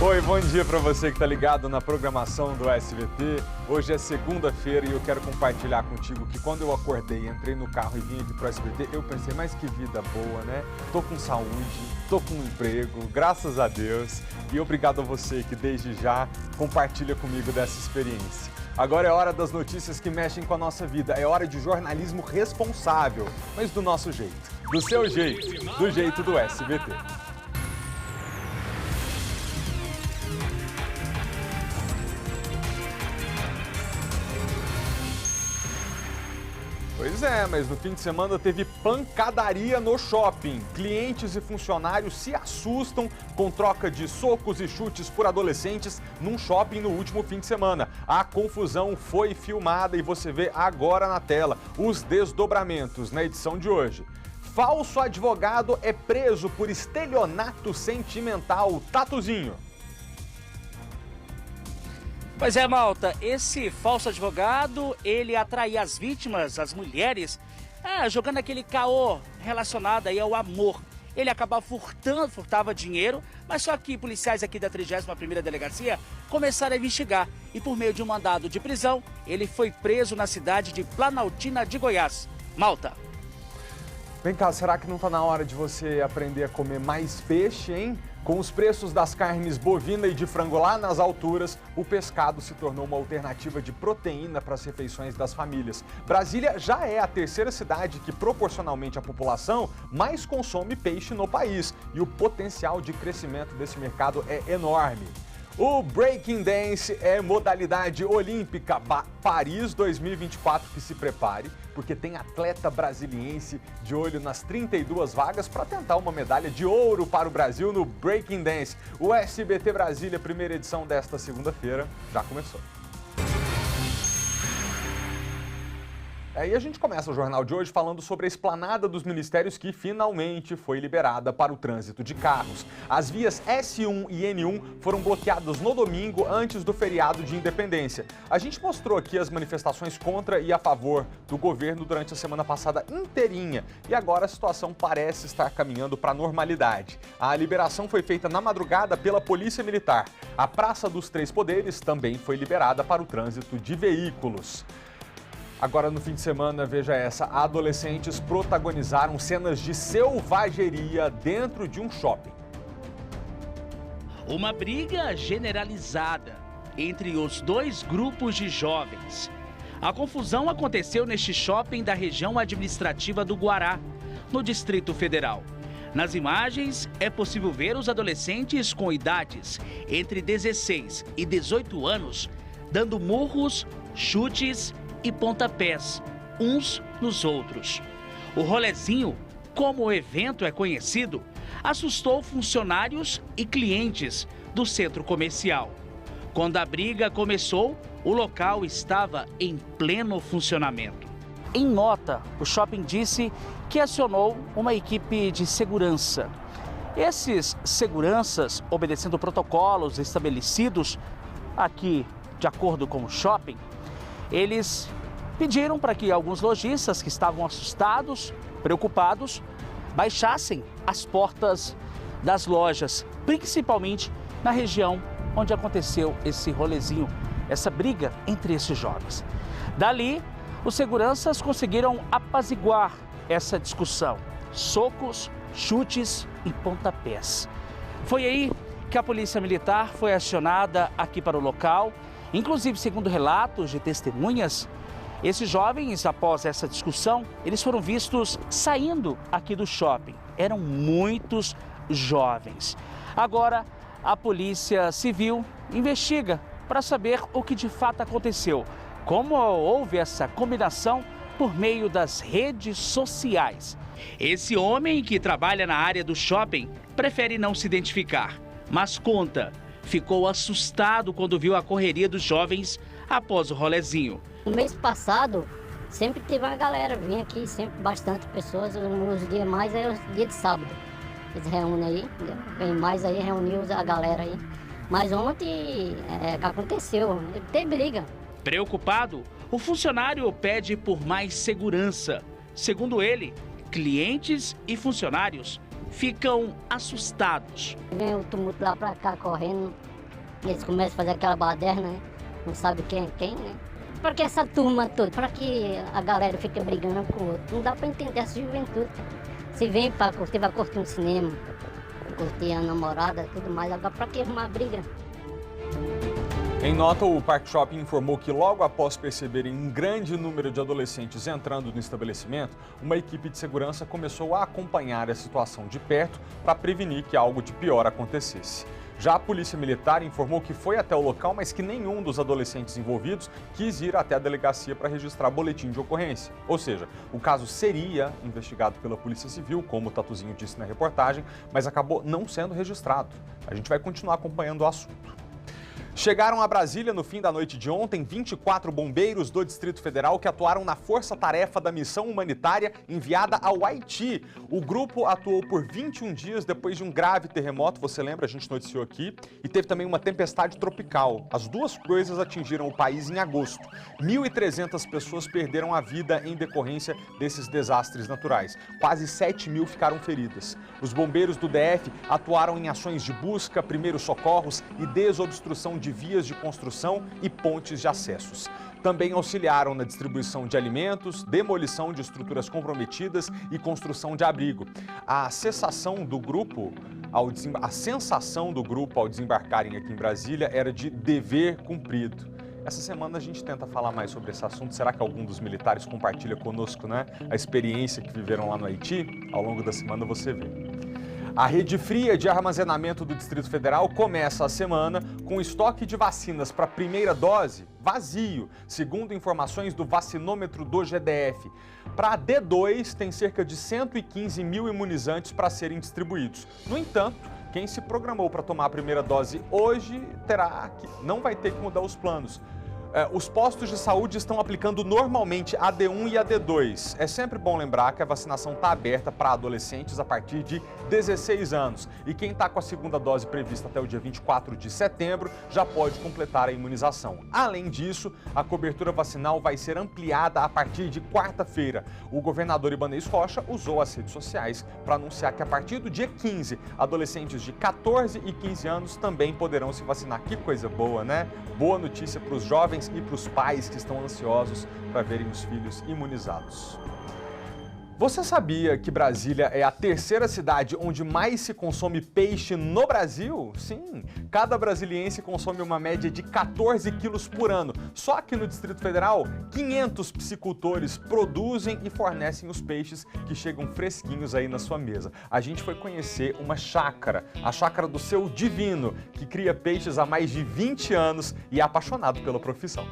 Oi, bom dia para você que está ligado na programação do SBT. Hoje é segunda-feira e eu quero compartilhar contigo que quando eu acordei, entrei no carro e vim aqui para o SBT, eu pensei, mas que vida boa, né? Tô com saúde, tô com um emprego, graças a Deus. E obrigado a você que desde já compartilha comigo dessa experiência. Agora é hora das notícias que mexem com a nossa vida. É hora de jornalismo responsável, mas do nosso jeito, do seu jeito, do jeito do SBT. Pois é, mas no fim de semana teve pancadaria no shopping. Clientes e funcionários se assustam com troca de socos e chutes por adolescentes num shopping no último fim de semana. A confusão foi filmada e você vê agora na tela os desdobramentos na edição de hoje. Falso advogado é preso por estelionato sentimental. Tatuzinho. Pois é, malta, esse falso advogado, ele atraía as vítimas, as mulheres, jogando aquele caô relacionado aí ao amor. Ele acabava furtava dinheiro, mas só que policiais aqui da 31ª Delegacia começaram a investigar. E por meio de um mandado de prisão, ele foi preso na cidade de Planaltina de Goiás. Malta. Vem cá, será que não está na hora de você aprender a comer mais peixe, hein? Com os preços das carnes bovina e de frango lá nas alturas, o pescado se tornou uma alternativa de proteína para as refeições das famílias. Brasília já é a terceira cidade que, proporcionalmente à população, mais consome peixe no país. E o potencial de crescimento desse mercado é enorme. O Breaking Dance é modalidade olímpica. Paris 2024 que se prepare, porque tem atleta brasiliense de olho nas 32 vagas para tentar uma medalha de ouro para o Brasil no Breaking Dance. O SBT Brasília, primeira edição desta segunda-feira, já começou. E a gente começa o jornal de hoje falando sobre a esplanada dos ministérios que finalmente foi liberada para o trânsito de carros. As vias S1 e N1 foram bloqueadas no domingo antes do feriado de Independência. A gente mostrou aqui as manifestações contra e a favor do governo durante a semana passada inteirinha e agora a situação parece estar caminhando para a normalidade. A liberação foi feita na madrugada pela Polícia Militar. A Praça dos Três Poderes também foi liberada para o trânsito de veículos. Agora, no fim de semana, veja essa, adolescentes protagonizaram cenas de selvageria dentro de um shopping. Uma briga generalizada entre os dois grupos de jovens. A confusão aconteceu neste shopping da região administrativa do Guará, no Distrito Federal. Nas imagens, é possível ver os adolescentes com idades entre 16 e 18 anos dando murros, chutes e pontapés, uns nos outros. O rolezinho, como o evento é conhecido, assustou funcionários e clientes do centro comercial. Quando a briga começou, o local estava em pleno funcionamento. Em nota, o shopping disse que acionou uma equipe de segurança. Esses seguranças, obedecendo protocolos estabelecidos aqui de acordo com o shopping, eles pediram para que alguns lojistas que estavam assustados, preocupados, baixassem as portas das lojas, principalmente na região onde aconteceu esse rolezinho, essa briga entre esses jovens. Dali, os seguranças conseguiram apaziguar essa discussão, socos, chutes e pontapés. Foi aí que a Polícia Militar foi acionada aqui para o local. Inclusive, segundo relatos de testemunhas, esses jovens, após essa discussão, eles foram vistos saindo aqui do shopping. Eram muitos jovens. Agora, a Polícia Civil investiga para saber o que de fato aconteceu. Como houve essa combinação por meio das redes sociais. Esse homem que trabalha na área do shopping prefere não se identificar, mas conta. Ficou assustado quando viu a correria dos jovens após o rolezinho. No mês passado, sempre teve uma galera, vinha aqui, sempre bastante pessoas, nos dias mais é o dia de sábado. Eles reúnem aí, vem mais aí, reuniu a galera aí. Mas ontem, que aconteceu, teve briga. Preocupado, o funcionário pede por mais segurança. Segundo ele, clientes e funcionários ficam assustados. Vem o tumulto lá pra cá correndo, Eles começam a fazer aquela baderna, né? Não sabe quem é quem, né? Pra que essa turma toda? Pra que a galera fica brigando com o outro? Não dá pra entender essa juventude. Se vem pra curtir, vai curtir um cinema, curtir a namorada, tudo mais. Agora pra que arrumar briga? Em nota, o Parque Shopping informou que logo após perceberem um grande número de adolescentes entrando no estabelecimento, uma equipe de segurança começou a acompanhar a situação de perto para prevenir que algo de pior acontecesse. Já a Polícia Militar informou que foi até o local, mas que nenhum dos adolescentes envolvidos quis ir até a delegacia para registrar boletim de ocorrência. Ou seja, o caso seria investigado pela Polícia Civil, como o Tatuzinho disse na reportagem, mas acabou não sendo registrado. A gente vai continuar acompanhando o assunto. Chegaram a Brasília no fim da noite de ontem 24 bombeiros do Distrito Federal que atuaram na força-tarefa da missão humanitária enviada ao Haiti. O grupo atuou por 21 dias depois de um grave terremoto, você lembra, a gente noticiou aqui, e teve também uma tempestade tropical. As duas coisas atingiram o país em agosto. 1.300 pessoas perderam a vida em decorrência desses desastres naturais. Quase 7.000 ficaram feridas. Os bombeiros do DF atuaram em ações de busca, primeiros socorros e desobstrução de vias de construção e pontes de acessos. Também auxiliaram na distribuição de alimentos, demolição de estruturas comprometidas e construção de abrigo. A sensação do grupo ao desembarcarem aqui em Brasília era de dever cumprido. Essa semana a gente tenta falar mais sobre esse assunto. Será que algum dos militares compartilha conosco, né, a experiência que viveram lá no Haiti? Ao longo da semana você vê. A rede fria de armazenamento do Distrito Federal começa a semana com estoque de vacinas para a primeira dose vazio, segundo informações do vacinômetro do GDF. Para a D2, tem cerca de 115 mil imunizantes para serem distribuídos. No entanto, quem se programou para tomar a primeira dose hoje não vai ter que mudar os planos. Os postos de saúde estão aplicando normalmente a D1 e a D2. É sempre bom lembrar que a vacinação está aberta para adolescentes a partir de 16 anos. E quem está com a segunda dose prevista até o dia 24 de setembro já pode completar a imunização. Além disso, a cobertura vacinal vai ser ampliada a partir de quarta-feira. O governador Ibanez Rocha usou as redes sociais para anunciar que a partir do dia 15, adolescentes de 14 e 15 anos também poderão se vacinar. Que coisa boa, né? Boa notícia para os jovens e para os pais que estão ansiosos para verem os filhos imunizados. Você sabia que Brasília é a terceira cidade onde mais se consome peixe no Brasil? Sim, cada brasiliense consome uma média de 14 quilos por ano. Só que no Distrito Federal, 500 piscicultores produzem e fornecem os peixes que chegam fresquinhos aí na sua mesa. A gente foi conhecer uma chácara, a chácara do Seu Divino, que cria peixes há mais de 20 anos e é apaixonado pela profissão.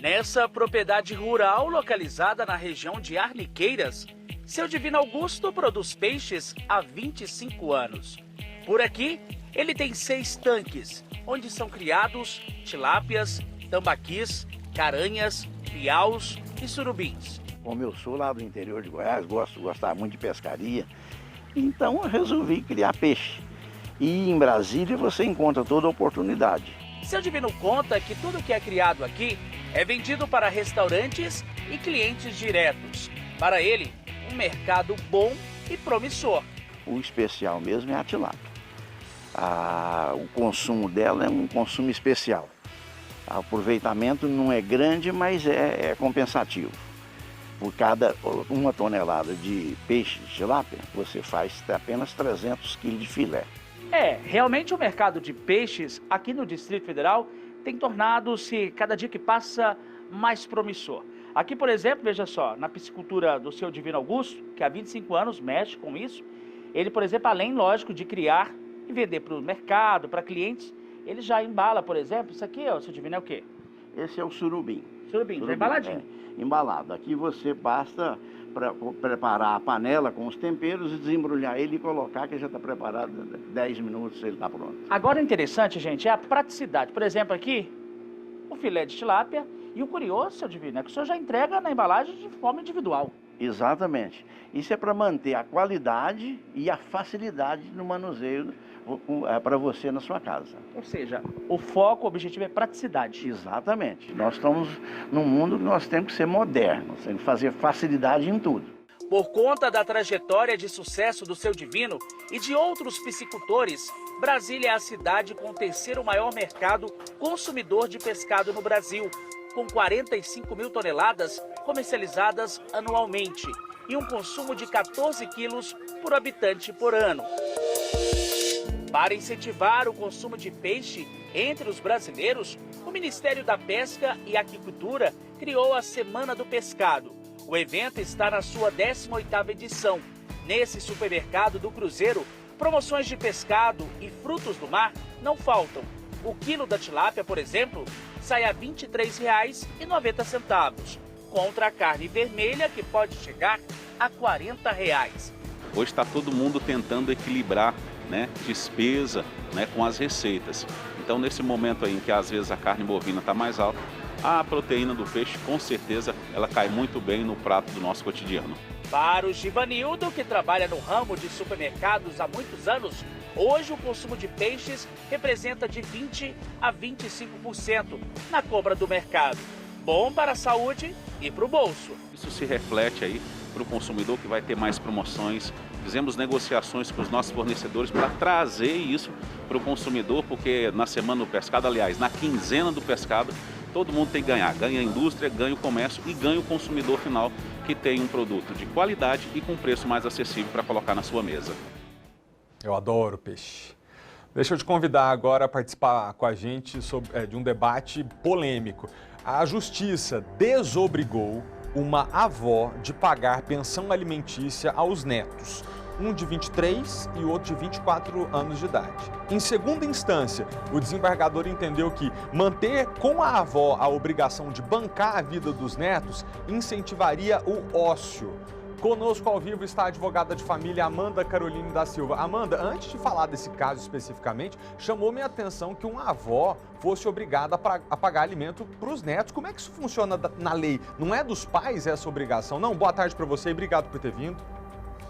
Nessa propriedade rural localizada na região de Arniqueiras, Seu Divino Augusto produz peixes há 25 anos. Por aqui, ele tem 6 tanques, onde são criados tilápias, tambaquis, caranhas, piaus e surubins. Como eu sou lá do interior de Goiás, gostava muito de pescaria, então eu resolvi criar peixe. E em Brasília você encontra toda a oportunidade. Seu Divino conta que tudo que é criado aqui é vendido para restaurantes e clientes diretos. Para ele, um mercado bom e promissor. O especial mesmo é a tilápia. O consumo dela é um consumo especial. O aproveitamento não é grande, mas é compensativo. Por cada 1 tonelada de peixe de tilápia, você faz apenas 300 quilos de filé. Realmente o mercado de peixes aqui no Distrito Federal tem tornado-se, cada dia que passa, mais promissor. Aqui, por exemplo, veja só, na piscicultura do Seu Divino Augusto, que há 25 anos mexe com isso, ele, por exemplo, além, lógico, de criar e vender para o mercado, para clientes, ele já embala, por exemplo, isso aqui, ó, Seu Divino, é o quê? Esse é o surubim. Surubim, já embaladinho. Embalado. Aqui você basta preparar a panela com os temperos e desembrulhar ele e colocar, que já está preparado, 10 minutos ele está pronto. Agora o interessante, gente, é a praticidade. Por exemplo, aqui, o filé de tilápia e o curioso, Seu Divino, é que o senhor já entrega na embalagem de forma individual. Exatamente. Isso é para manter a qualidade e a facilidade no manuseio para você na sua casa. Ou seja, o foco, o objetivo é praticidade. Exatamente. Nós estamos num mundo que nós temos que ser modernos, temos que fazer facilidade em tudo. Por conta da trajetória de sucesso do Seu Divino e de outros piscicultores, Brasília é a cidade com o terceiro maior mercado consumidor de pescado no Brasil, com 45 mil toneladas comercializadas anualmente e um consumo de 14 quilos por habitante por ano. Para incentivar o consumo de peixe entre os brasileiros, o Ministério da Pesca e Aquicultura criou a Semana do Pescado. O evento está na sua 18ª edição. Nesse supermercado do Cruzeiro, promoções de pescado e frutos do mar não faltam. O quilo da tilápia, por exemplo, sai a R$ 23,90, contra a carne vermelha, que pode chegar a R$ 40. Hoje está todo mundo tentando equilibrar, despesa, com as receitas. Então, nesse momento aí em que às vezes a carne bovina está mais alta, a proteína do peixe, com certeza, ela cai muito bem no prato do nosso cotidiano. Para o Givanildo, que trabalha no ramo de supermercados há muitos anos, hoje o consumo de peixes representa de 20% a 25% na compra do mercado. Bom para a saúde e para o bolso. Isso se reflete aí para o consumidor, que vai ter mais promoções. Fizemos negociações com os nossos fornecedores para trazer isso para o consumidor, porque na Semana do Pescado, aliás, na quinzena do pescado, todo mundo tem que ganhar. Ganha a indústria, ganha o comércio e ganha o consumidor final, que tem um produto de qualidade e com preço mais acessível para colocar na sua mesa. Eu adoro peixe. Deixa eu te convidar agora a participar com a gente de um debate polêmico. A Justiça desobrigou uma avó de pagar pensão alimentícia aos netos, um de 23 e o outro de 24 anos de idade. Em segunda instância, o desembargador entendeu que manter com a avó a obrigação de bancar a vida dos netos incentivaria o ócio. Conosco ao vivo está a advogada de família Amanda Caroline da Silva. Amanda, antes de falar desse caso especificamente, chamou minha atenção que uma avó fosse obrigada a pagar alimento para os netos. Como é que isso funciona na lei? Não é dos pais essa obrigação, não? Boa tarde para você e obrigado por ter vindo.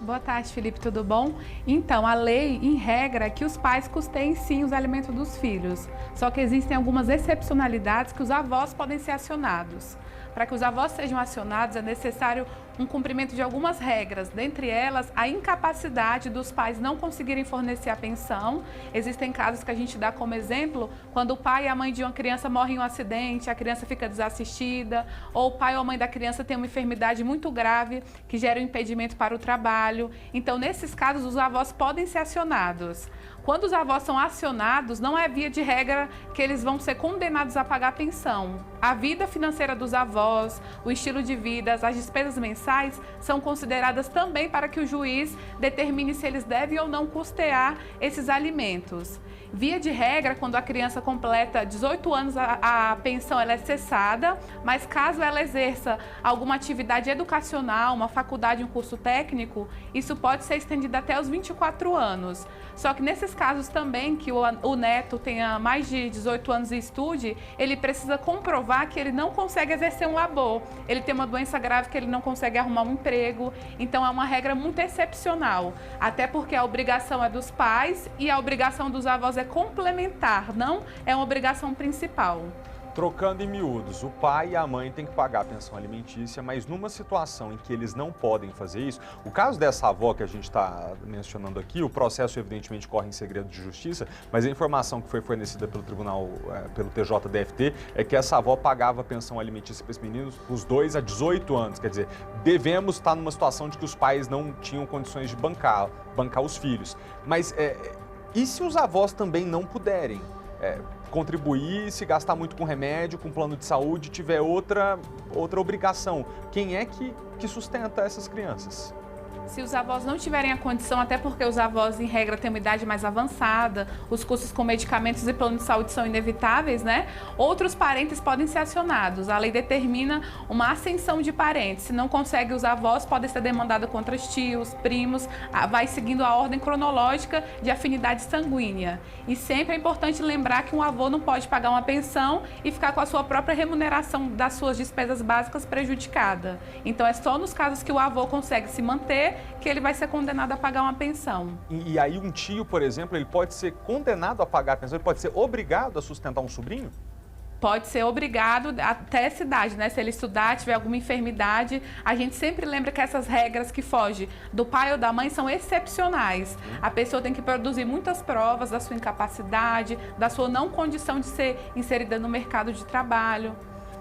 Boa tarde, Felipe, tudo bom? Então, a lei, em regra, é que os pais custeiem sim os alimentos dos filhos. Só que existem algumas excepcionalidades que os avós podem ser acionados. Para que os avós sejam acionados, é necessário um cumprimento de algumas regras, dentre elas a incapacidade dos pais não conseguirem fornecer a pensão. Existem casos que a gente dá como exemplo, quando o pai e a mãe de uma criança morrem em um acidente, a criança fica desassistida, ou o pai ou a mãe da criança tem uma enfermidade muito grave que gera um impedimento para o trabalho. Então, nesses casos, os avós podem ser acionados. Quando os avós são acionados, não é via de regra que eles vão ser condenados a pagar a pensão. A vida financeira dos avós, o estilo de vida, as despesas mensais são consideradas também para que o juiz determine se eles devem ou não custear esses alimentos. Via de regra, quando a criança completa 18 anos, a pensão ela é cessada, mas caso ela exerça alguma atividade educacional, uma faculdade, um curso técnico, isso pode ser estendido até os 24 anos. Só que nesses casos também, que o neto tenha mais de 18 anos e estude, ele precisa comprovar que ele não consegue exercer um labor. Ele tem uma doença grave que ele não consegue arrumar um emprego, então é uma regra muito excepcional. Até porque a obrigação é dos pais e a obrigação dos avós é complementar, não é uma obrigação principal. Trocando em miúdos, o pai e a mãe têm que pagar a pensão alimentícia, mas numa situação em que eles não podem fazer isso, o caso dessa avó que a gente está mencionando aqui, o processo evidentemente corre em segredo de justiça, mas a informação que foi fornecida pelo tribunal, pelo TJDFT, é que essa avó pagava a pensão alimentícia para os meninos, os 2 a 18 anos, quer dizer, devemos estar numa situação de que os pais não tinham condições de bancar os filhos. Mas e se os avós também não puderem contribuir, se gastar muito com remédio, com plano de saúde, tiver outra obrigação? Quem é que sustenta essas crianças? Se os avós não tiverem a condição, até porque os avós, em regra, têm uma idade mais avançada, os custos com medicamentos e plano de saúde são inevitáveis, né? Outros parentes podem ser acionados. A lei determina uma ascensão de parentes. Se não consegue os avós, pode ser demandada contra os tios, primos, vai seguindo a ordem cronológica de afinidade sanguínea. E sempre é importante lembrar que um avô não pode pagar uma pensão e ficar com a sua própria remuneração das suas despesas básicas prejudicada. Então, é só nos casos que o avô consegue se manter que ele vai ser condenado a pagar uma pensão. E aí um tio, por exemplo, ele pode ser condenado a pagar a pensão, ele pode ser obrigado a sustentar um sobrinho? Pode ser obrigado até essa idade, né? Se ele estudar, tiver alguma enfermidade, a gente sempre lembra que essas regras que fogem do pai ou da mãe são excepcionais. A pessoa tem que produzir muitas provas da sua incapacidade, da sua não condição de ser inserida no mercado de trabalho.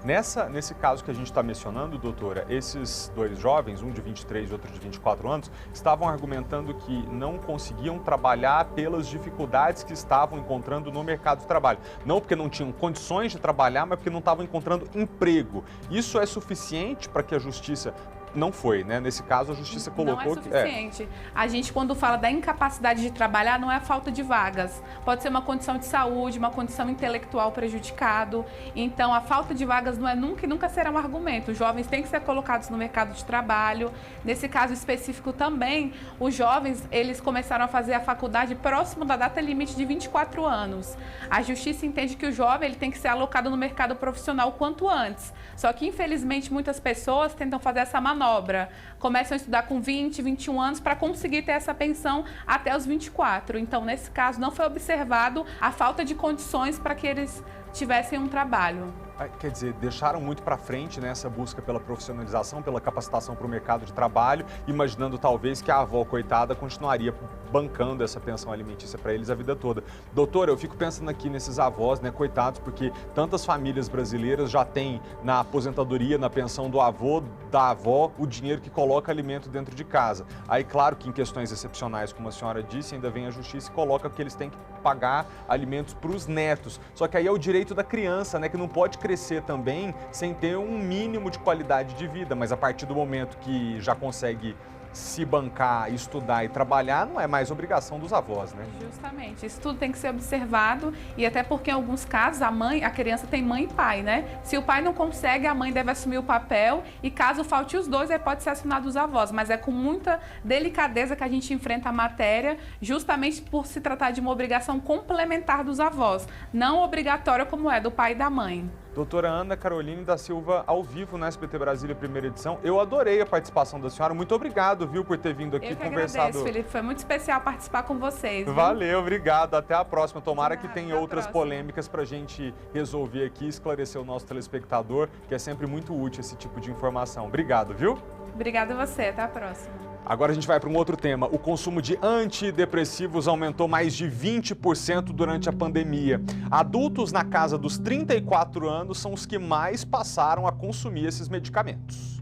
Nesse caso que a gente está mencionando, doutora, esses dois jovens, um de 23 e outro de 24 anos, estavam argumentando que não conseguiam trabalhar pelas dificuldades que estavam encontrando no mercado de trabalho. Não porque não tinham condições de trabalhar, mas porque não estavam encontrando emprego. Isso é suficiente para que a justiça... Não foi, né? Nesse caso, a justiça colocou... Não é suficiente. A gente, quando fala da incapacidade de trabalhar, não é a falta de vagas. Pode ser uma condição de saúde, uma condição intelectual prejudicado. Então, a falta de vagas não é nunca e nunca será um argumento. Os jovens têm que ser colocados no mercado de trabalho. Nesse caso específico também, os jovens, eles começaram a fazer a faculdade próximo da data limite de 24 anos. A justiça entende que o jovem ele tem que ser alocado no mercado profissional o quanto antes. Só que, infelizmente, muitas pessoas tentam fazer essa manobra. Começam a estudar com 20, 21 anos para conseguir ter essa pensão até os 24. Então, nesse caso, não foi observado a falta de condições para que eles tivessem um trabalho. Quer dizer, deixaram muito para frente nessa busca pela profissionalização, pela capacitação para o mercado de trabalho, imaginando talvez que a avó, coitada, continuaria bancando essa pensão alimentícia para eles a vida toda. Doutora, eu fico pensando aqui nesses avós, né, coitados, porque tantas famílias brasileiras já têm na aposentadoria, na pensão do avô, da avó, o dinheiro que coloca alimento dentro de casa. Aí, claro que em questões excepcionais, como a senhora disse, ainda vem a justiça e coloca que eles têm que pagar alimentos para os netos. Só que aí é o direito da criança, né, que não pode crescer também sem ter um mínimo de qualidade de vida, mas a partir do momento que já consegue se bancar, estudar e trabalhar, não é mais obrigação dos avós, né? Justamente, isso tudo tem que ser observado e até porque em alguns casos a criança tem mãe e pai, né? Se o pai não consegue, a mãe deve assumir o papel e caso falte os dois, aí pode ser assinado os avós, mas é com muita delicadeza que a gente enfrenta a matéria, justamente por se tratar de uma obrigação complementar dos avós, não obrigatória como é do pai e da mãe. Doutora Ana Caroline da Silva, ao vivo na SBT Brasília, primeira edição. Eu adorei a participação da senhora. Muito obrigado, viu, por ter vindo aqui conversado. Agradeço, Felipe. Foi muito especial participar com vocês. Viu? Valeu, obrigado. Até a próxima. Tomara que tenha outras polêmicas para a gente resolver aqui, esclarecer o nosso telespectador, que é sempre muito útil esse tipo de informação. Obrigado, viu? Obrigada a você. Até a próxima. Agora a gente vai para um outro tema. O consumo de antidepressivos aumentou mais de 20% durante a pandemia. Adultos na casa dos 34 anos são os que mais passaram a consumir esses medicamentos.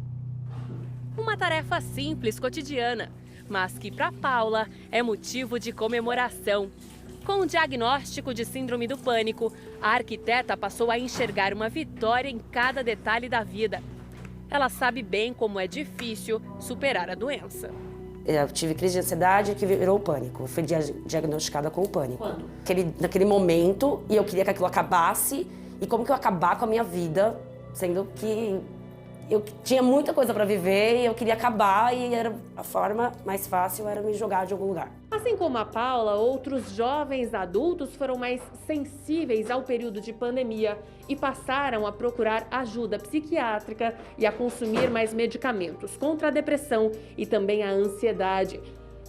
Uma tarefa simples, cotidiana, mas que para Paula é motivo de comemoração. Com o diagnóstico de síndrome do pânico, a arquiteta passou a enxergar uma vitória em cada detalhe da vida. Ela sabe bem como é difícil superar a doença. Eu tive crise de ansiedade que virou o pânico. Eu fui diagnosticada com o pânico. Quando? Naquele momento, e eu queria que aquilo acabasse. E como que eu acabar com a minha vida, sendo que eu tinha muita coisa para viver e eu queria acabar e era a forma mais fácil era me jogar de algum lugar. Assim como a Paula, outros jovens adultos foram mais sensíveis ao período de pandemia e passaram a procurar ajuda psiquiátrica e a consumir mais medicamentos contra a depressão e também a ansiedade.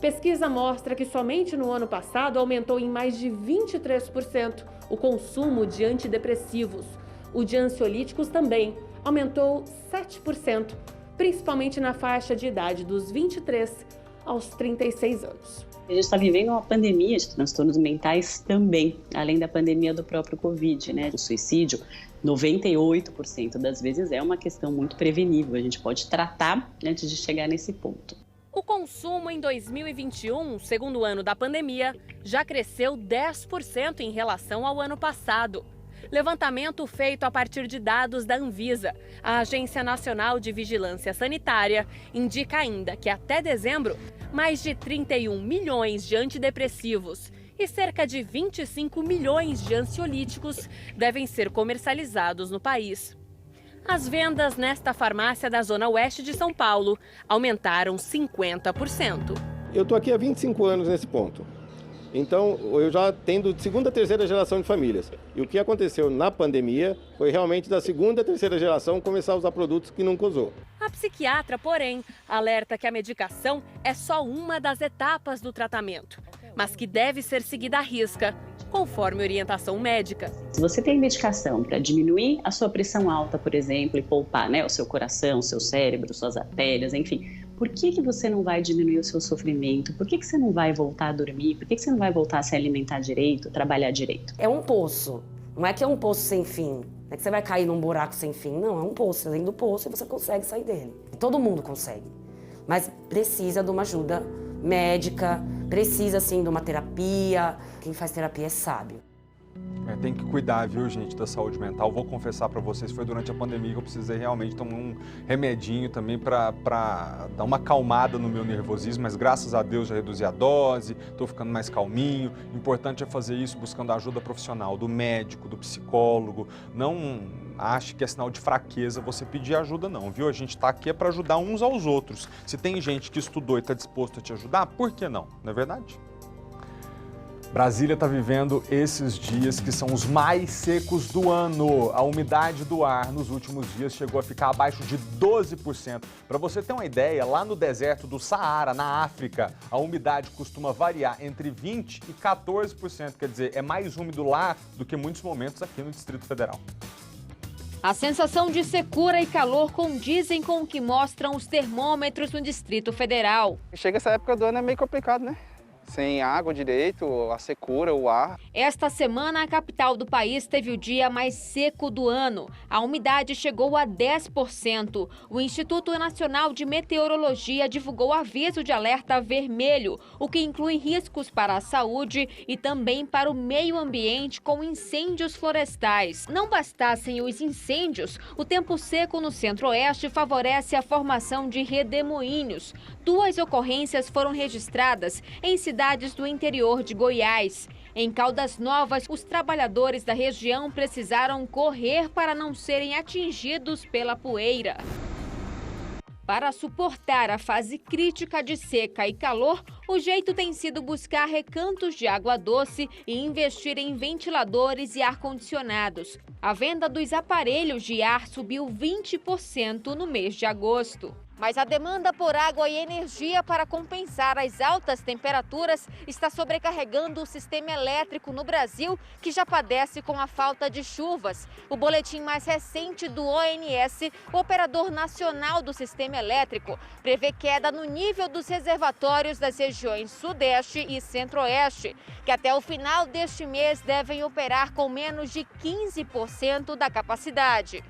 Pesquisa mostra que somente no ano passado aumentou em mais de 23% o consumo de antidepressivos. O de ansiolíticos também aumentou 7%, principalmente na faixa de idade dos 23 aos 36 anos. A gente está vivendo uma pandemia de transtornos mentais também, além da pandemia do próprio Covid, né? O suicídio, 98% das vezes é uma questão muito prevenível, a gente pode tratar antes de chegar nesse ponto. O consumo em 2021, segundo ano da pandemia, já cresceu 10% em relação ao ano passado. Levantamento feito a partir de dados da Anvisa, a Agência Nacional de Vigilância Sanitária, indica ainda que até dezembro, mais de 31 milhões de antidepressivos e cerca de 25 milhões de ansiolíticos devem ser comercializados no país. As vendas nesta farmácia da Zona Oeste de São Paulo aumentaram 50%. Eu estou aqui há 25 anos nesse ponto. Então, eu já tendo segunda, terceira geração de famílias. E o que aconteceu na pandemia foi realmente da segunda, terceira geração começar a usar produtos que nunca usou. A psiquiatra, porém, alerta que a medicação é só uma das etapas do tratamento. mas que deve ser seguida à risca, conforme orientação médica. Se você tem medicação para diminuir a sua pressão alta, por exemplo, e poupar, né, o seu coração, o seu cérebro, suas artérias, enfim, por que você não vai diminuir o seu sofrimento? Por que você não vai voltar a dormir? Por que você não vai voltar a se alimentar direito, trabalhar direito? É um poço. Não é que é um poço sem fim. Não é que você vai cair num buraco sem fim. Não, é um poço. Além do poço, você consegue sair dele. Todo mundo consegue. Mas precisa de uma ajuda médica, precisa, sim, de uma terapia. Quem faz terapia é sábio. Tem que cuidar, viu, gente, da saúde mental. Vou confessar para vocês, foi durante a pandemia que eu precisei realmente tomar um remedinho também para dar uma acalmada no meu nervosismo, mas graças a Deus já reduzi a dose, estou ficando mais calminho. O importante é fazer isso buscando a ajuda profissional, do médico, do psicólogo. Não ache que é sinal de fraqueza você pedir ajuda não, viu? A gente está aqui para ajudar uns aos outros. Se tem gente que estudou e está disposto a te ajudar, por que não? Não é verdade? Brasília está vivendo esses dias que são os mais secos do ano. A umidade do ar nos últimos dias chegou a ficar abaixo de 12%. Para você ter uma ideia, lá no deserto do Saara, na África, a umidade costuma variar entre 20% e 14%. Quer dizer, é mais úmido lá do que muitos momentos aqui no Distrito Federal. A sensação de secura e calor condizem com o que mostram os termômetros no Distrito Federal. Chega essa época do ano é meio complicado, né? Sem água direito, a secura, o ar. Esta semana, a capital do país teve o dia mais seco do ano. A umidade chegou a 10%. O Instituto Nacional de Meteorologia divulgou aviso de alerta vermelho, o que inclui riscos para a saúde e também para o meio ambiente com incêndios florestais. Não bastassem os incêndios, o tempo seco no centro-oeste favorece a formação de redemoinhos. 2 ocorrências foram registradas em cidades do interior de Goiás. Em Caldas Novas, os trabalhadores da região precisaram correr para não serem atingidos pela poeira. Para suportar a fase crítica de seca e calor, o jeito tem sido buscar recantos de água doce e investir em ventiladores e ar-condicionados. A venda dos aparelhos de ar subiu 20% no mês de agosto. Mas a demanda por água e energia para compensar as altas temperaturas está sobrecarregando o sistema elétrico no Brasil, que já padece com a falta de chuvas. O boletim mais recente do ONS, o Operador Nacional do Sistema Elétrico, prevê queda no nível dos reservatórios das regiões Sudeste e Centro-Oeste, que até o final deste mês devem operar com menos de 15% da capacidade.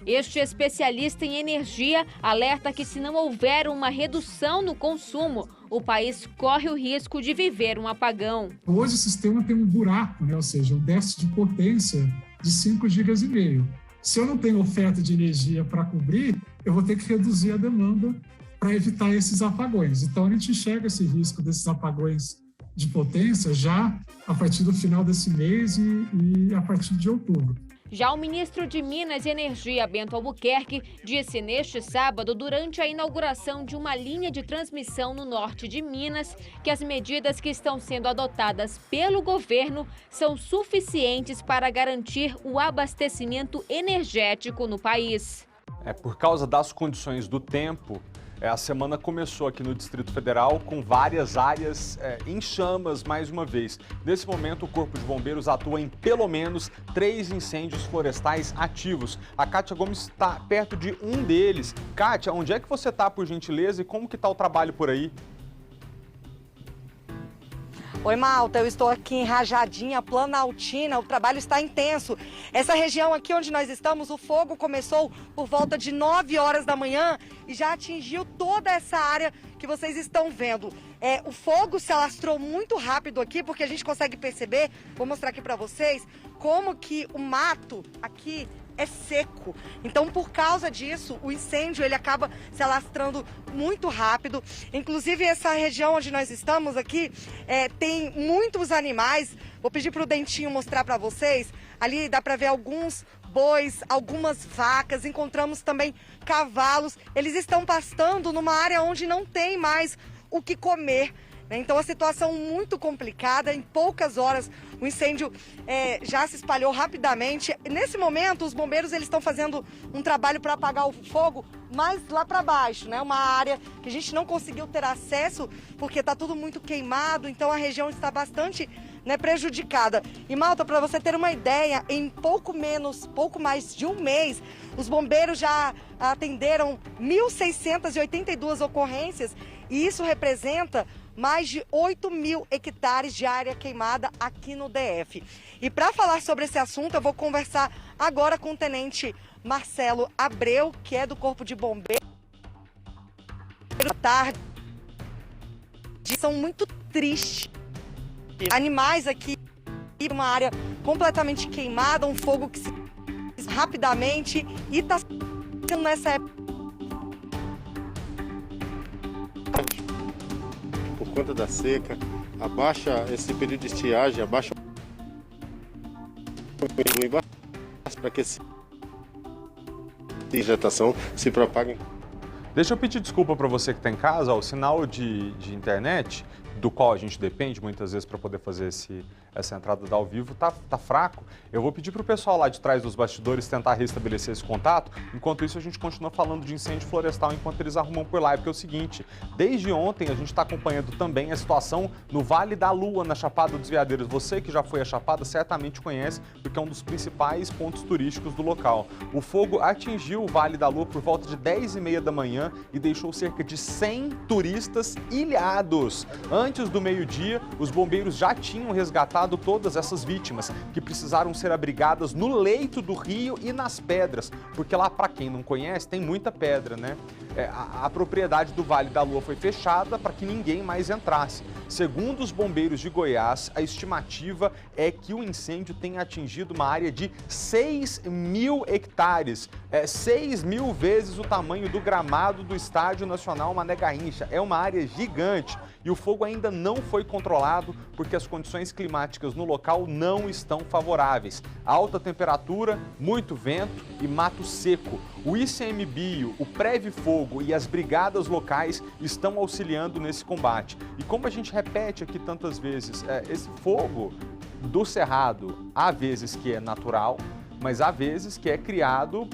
Este especialista em energia alerta que se não houver uma redução no consumo, o país corre o risco de viver um apagão. Hoje o sistema tem um buraco, né? Ou seja, um déficit de potência de 5,5 GB. Se eu não tenho oferta de energia para cobrir, eu vou ter que reduzir a demanda para evitar esses apagões. Então a gente enxerga esse risco desses apagões de potência já a partir do final desse mês e a partir de outubro. Já o ministro de Minas e Energia, Bento Albuquerque, disse neste sábado, durante a inauguração de uma linha de transmissão no norte de Minas, que as medidas que estão sendo adotadas pelo governo são suficientes para garantir o abastecimento energético no país. Por causa das condições do tempo, a semana começou aqui no Distrito Federal com várias áreas em chamas mais uma vez. Nesse momento, o Corpo de Bombeiros atua em pelo menos 3 incêndios florestais ativos. A Kátia Gomes está perto de um deles. Kátia, onde é que você está, por gentileza, e como que está o trabalho por aí? Oi, Malta, eu estou aqui em Rajadinha, Planaltina, o trabalho está intenso. Essa região aqui onde nós estamos, o fogo começou por volta de 9 horas da manhã e já atingiu toda essa área que vocês estão vendo. O fogo se alastrou muito rápido aqui, porque a gente consegue perceber, vou mostrar aqui para vocês, como que o mato aqui é seco. Então, por causa disso, o incêndio ele acaba se alastrando muito rápido. Inclusive, essa região onde nós estamos aqui tem muitos animais. Vou pedir para o Dentinho mostrar para vocês. Ali dá para ver alguns bois, algumas vacas. Encontramos também cavalos. Eles estão pastando numa área onde não tem mais o que comer. Então a situação muito complicada, em poucas horas o incêndio já se espalhou rapidamente. Nesse momento os bombeiros eles estão fazendo um trabalho para apagar o fogo mais lá para baixo, né? Uma área que a gente não conseguiu ter acesso porque está tudo muito queimado, então a região está bastante prejudicada. E Malta, para você ter uma ideia, em pouco mais de um mês, os bombeiros já atenderam 1.682 ocorrências e isso representa mais de 8.000 hectares de área queimada aqui no DF. E para falar sobre esse assunto, eu vou conversar agora com o Tenente Marcelo Abreu, que é do Corpo de Bombeiros. Boa tarde. São muito tristes. Animais aqui, uma área completamente queimada, um fogo que se rapidamente e está sendo nessa época. Por conta da seca, abaixa esse período de estiagem, abaixa para que essa vegetação se propague. Deixa eu pedir desculpa para você que está em casa, o sinal de internet, do qual a gente depende muitas vezes para poder fazer essa entrada da ao vivo, tá fraco. Eu vou pedir para o pessoal lá de trás dos bastidores tentar restabelecer esse contato. Enquanto isso, a gente continua falando de incêndio florestal enquanto eles arrumam por lá. Porque é o seguinte, desde ontem a gente está acompanhando também a situação no Vale da Lua, na Chapada dos Veadeiros. Você que já foi à Chapada certamente conhece, porque é um dos principais pontos turísticos do local. O fogo atingiu o Vale da Lua por volta de 10h30 da manhã e deixou cerca de 100 turistas ilhados. Antes do meio-dia, os bombeiros já tinham resgatado todas essas vítimas que precisaram ser abrigadas no leito do rio e nas pedras, porque lá, para quem não conhece, tem muita pedra, né? A propriedade do Vale da Lua foi fechada para que ninguém mais entrasse. Segundo os bombeiros de Goiás, a estimativa é que o incêndio tenha atingido uma área de 6.000 hectares, 6.000 vezes o tamanho do gramado do Estádio Nacional Mané Garrincha. É uma área gigante e o fogo ainda não foi controlado porque as condições climáticas no local não estão favoráveis. Alta temperatura, muito vento e mato seco. O ICMBio, o Previfogo e as brigadas locais estão auxiliando nesse combate. E como a gente repete aqui tantas vezes, esse fogo do cerrado, há vezes que é natural, mas há vezes que é criado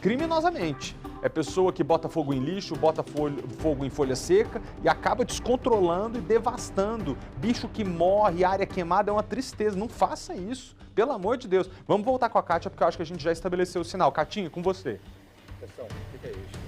criminosamente. É pessoa que bota fogo em lixo, bota fogo em folha seca e acaba descontrolando e devastando. Bicho que morre, área queimada, é uma tristeza. Não faça isso, pelo amor de Deus. Vamos voltar com a Kátia, porque eu acho que a gente já estabeleceu o sinal. Catinha, com você. Pessoal, o que é isso?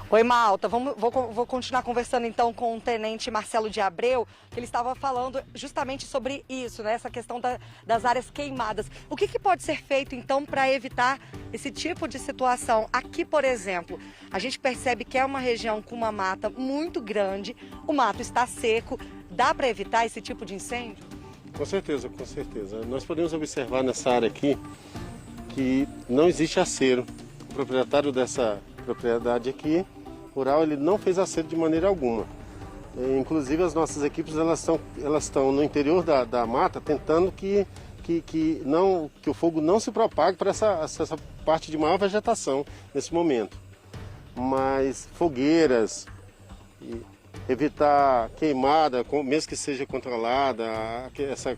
Oi, Malta. Vou continuar conversando então com o Tenente Marcelo de Abreu, que ele estava falando justamente sobre isso, né? Essa questão das áreas queimadas. O que pode ser feito então para evitar esse tipo de situação? Aqui, por exemplo, a gente percebe que é uma região com uma mata muito grande, o mato está seco. Dá para evitar esse tipo de incêndio? Com certeza, com certeza. Nós podemos observar nessa área aqui que não existe acero. O proprietário dessa propriedade aqui, rural, ele não fez acero de maneira alguma. Inclusive as nossas equipes elas estão no interior da mata tentando que o fogo não se propague para essa parte de maior vegetação nesse momento. Mas fogueiras, evitar queimada, mesmo que seja controlada,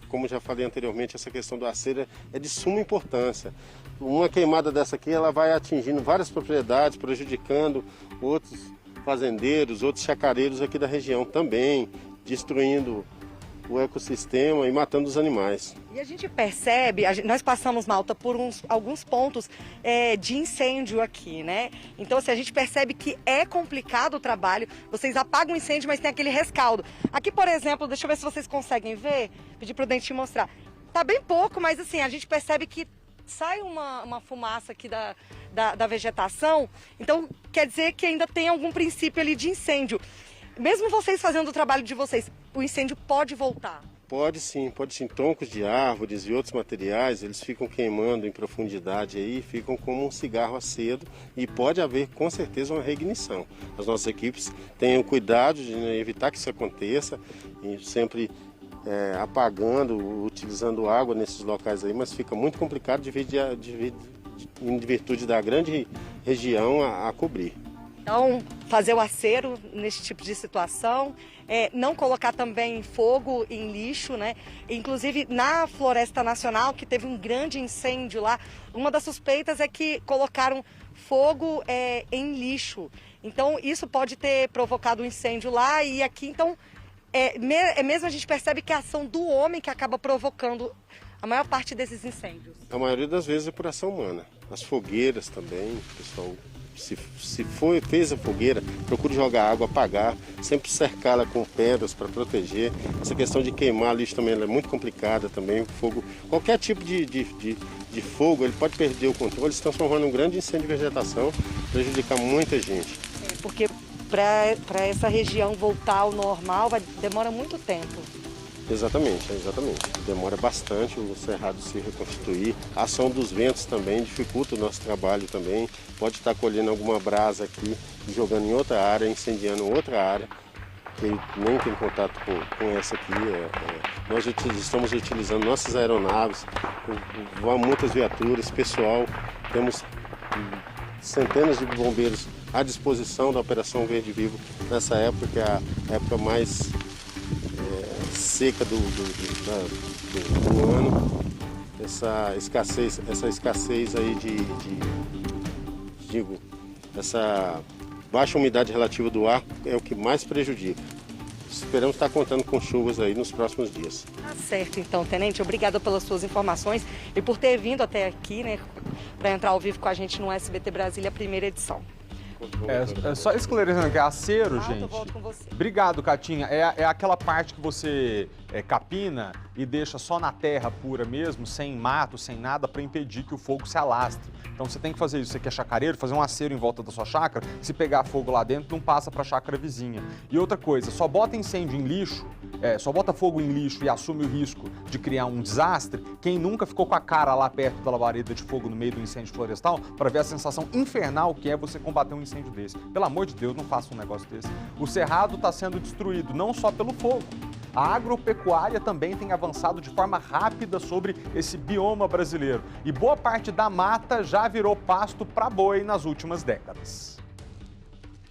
como já falei anteriormente, essa questão do acero é de suma importância. Uma queimada dessa aqui, ela vai atingindo várias propriedades, prejudicando outros fazendeiros, outros chacareiros aqui da região também, destruindo o ecossistema e matando os animais. E a gente percebe, nós passamos, Malta, por alguns pontos de incêndio aqui, né? Então, assim, a gente percebe que é complicado o trabalho, vocês apagam o incêndio, mas tem aquele rescaldo. Aqui, por exemplo, deixa eu ver se vocês conseguem ver, pedir para o Dentinho mostrar. Tá bem pouco, mas assim, a gente percebe que sai uma fumaça aqui da vegetação, então quer dizer que ainda tem algum princípio ali de incêndio. Mesmo vocês fazendo o trabalho de vocês, o incêndio pode voltar? Pode sim. Troncos de árvores e outros materiais, eles ficam queimando em profundidade aí, ficam como um cigarro aceso e pode haver com certeza uma reignição. As nossas equipes têm o cuidado de evitar que isso aconteça e sempre apagando, utilizando água nesses locais aí, mas fica muito complicado em virtude da grande região a cobrir. Então, fazer o acero nesse tipo de situação, não colocar também fogo em lixo, né? Inclusive, na Floresta Nacional, que teve um grande incêndio lá, uma das suspeitas é que colocaram fogo em lixo. Então, isso pode ter provocado um incêndio lá e aqui, então, mesmo a gente percebe que é a ação do homem que acaba provocando a maior parte desses incêndios. A maioria das vezes é por ação humana. As fogueiras também, o pessoal, fez a fogueira, procure jogar água, apagar, sempre cercá-la com pedras para proteger. Essa questão de queimar lixo também é muito complicada também. O fogo, qualquer tipo de fogo, ele pode perder o controle, se transformar num grande incêndio de vegetação, prejudicar muita gente. Porque para essa região voltar ao normal demora muito tempo. Exatamente. Demora bastante o cerrado se reconstituir. A ação dos ventos também dificulta o nosso trabalho também. Pode estar colhendo alguma brasa aqui, jogando em outra área, incendiando outra área, que nem tem contato com essa aqui. Nós estamos utilizando nossas aeronaves, muitas viaturas, pessoal. Temos centenas de bombeiros à disposição da Operação Verde Vivo nessa época, que é a época mais seca do ano. Essa escassez aí essa baixa umidade relativa do ar é o que mais prejudica. Esperamos estar contando com chuvas aí nos próximos dias. Tá certo, então, Tenente. Obrigada pelas suas informações e por ter vindo até aqui, né, para entrar ao vivo com a gente no SBT Brasília, primeira edição. Só esclarecendo que é acero, gente. Eu volto com você. Obrigado, Catinha. É aquela parte que você capina e deixa só na terra pura mesmo, sem mato, sem nada, para impedir que o fogo se alastre. Então você tem que fazer isso. Você que é chacareiro, fazer um acero em volta da sua chácara. Se pegar fogo lá dentro, não passa para a chácara vizinha. E outra coisa, só bota incêndio em lixo, só bota fogo em lixo e assume o risco de criar um desastre quem nunca ficou com a cara lá perto da labareda de fogo no meio do incêndio florestal para ver a sensação infernal que é você combater um incêndio desse. Pelo amor de Deus, não faça um negócio desse. O cerrado está sendo destruído não só pelo fogo. A agropecuária também tem avançado de forma rápida sobre esse bioma brasileiro. E boa parte da mata já virou pasto para boi nas últimas décadas.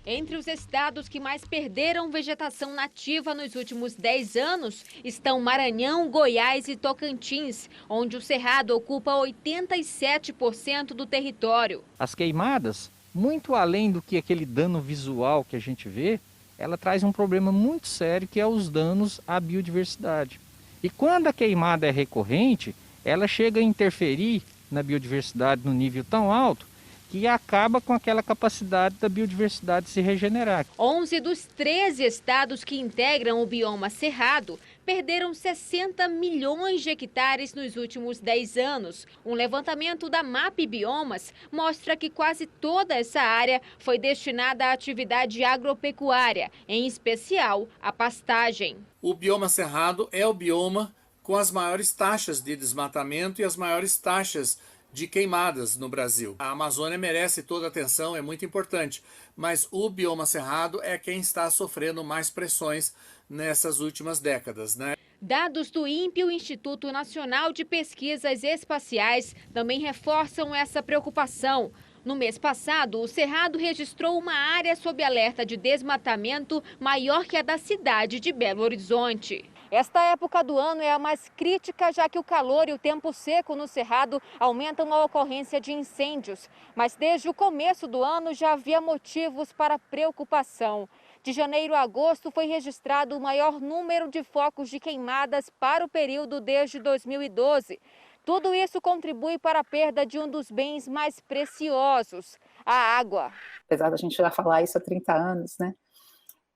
Entre os estados que mais perderam vegetação nativa nos últimos 10 anos estão Maranhão, Goiás e Tocantins, onde o cerrado ocupa 87% do território. As queimadas, muito além do que aquele dano visual que a gente vê, ela traz um problema muito sério, que é os danos à biodiversidade. E quando a queimada é recorrente, ela chega a interferir na biodiversidade no nível tão alto que acaba com aquela capacidade da biodiversidade se regenerar. 11 dos 13 estados que integram o bioma cerrado perderam 60 milhões de hectares nos últimos 10 anos. Um levantamento da MAP Biomas mostra que quase toda essa área foi destinada à atividade agropecuária, em especial a pastagem. O bioma cerrado é o bioma com as maiores taxas de desmatamento e as maiores taxas de queimadas no Brasil. A Amazônia merece toda a atenção, é muito importante, mas o bioma cerrado é quem está sofrendo mais pressões nessas últimas décadas, né? Dados do INPE, o Instituto Nacional de Pesquisas Espaciais, também reforçam essa preocupação. No mês passado, o Cerrado registrou uma área sob alerta de desmatamento maior que a da cidade de Belo Horizonte. Esta época do ano é a mais crítica, já que o calor e o tempo seco no Cerrado aumentam a ocorrência de incêndios. Mas desde o começo do ano já havia motivos para preocupação. De janeiro a agosto foi registrado o maior número de focos de queimadas para o período desde 2012. Tudo isso contribui para a perda de um dos bens mais preciosos, a água. Apesar da gente já falar isso há 30 anos, né?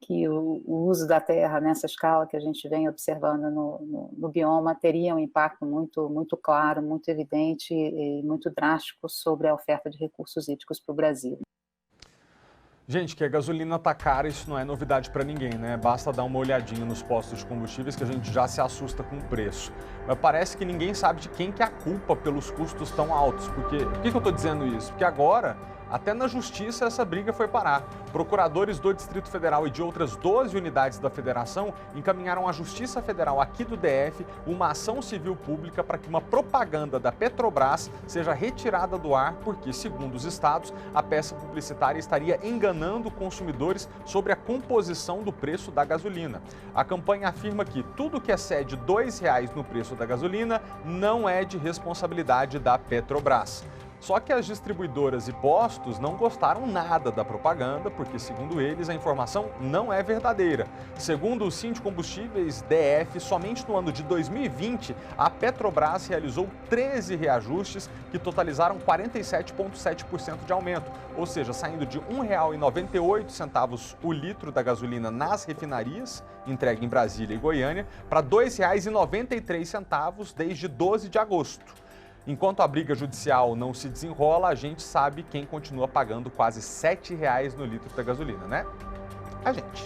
Que o uso da terra nessa escala que a gente vem observando no bioma teria um impacto muito claro, muito evidente e muito drástico sobre a oferta de recursos hídricos para o Brasil. Gente, que a gasolina tá cara, isso não é novidade para ninguém, né? Basta dar uma olhadinha nos postos de combustíveis que a gente já se assusta com o preço. Mas parece que ninguém sabe de quem que é a culpa pelos custos tão altos. Por que eu tô dizendo isso? Porque agora Até na justiça essa briga foi parar. Procuradores do Distrito Federal e de outras 12 unidades da federação encaminharam à Justiça Federal aqui do DF uma ação civil pública para que uma propaganda da Petrobras seja retirada do ar, porque, segundo os estados, a peça publicitária estaria enganando consumidores sobre a composição do preço da gasolina. A campanha afirma que tudo que excede R$ 2,00 no preço da gasolina não é de responsabilidade da Petrobras. Só que as distribuidoras e postos não gostaram nada da propaganda, porque, segundo eles, a informação não é verdadeira. Segundo o Sindicombustíveis DF, somente no ano de 2020, a Petrobras realizou 13 reajustes que totalizaram 47,7% de aumento, ou seja, saindo de R$ 1,98 o litro da gasolina nas refinarias, entregue em Brasília e Goiânia, para R$ 2,93 desde 12 de agosto. Enquanto a briga judicial não se desenrola, a gente sabe quem continua pagando quase R$ 7,00 no litro da gasolina, né? A gente.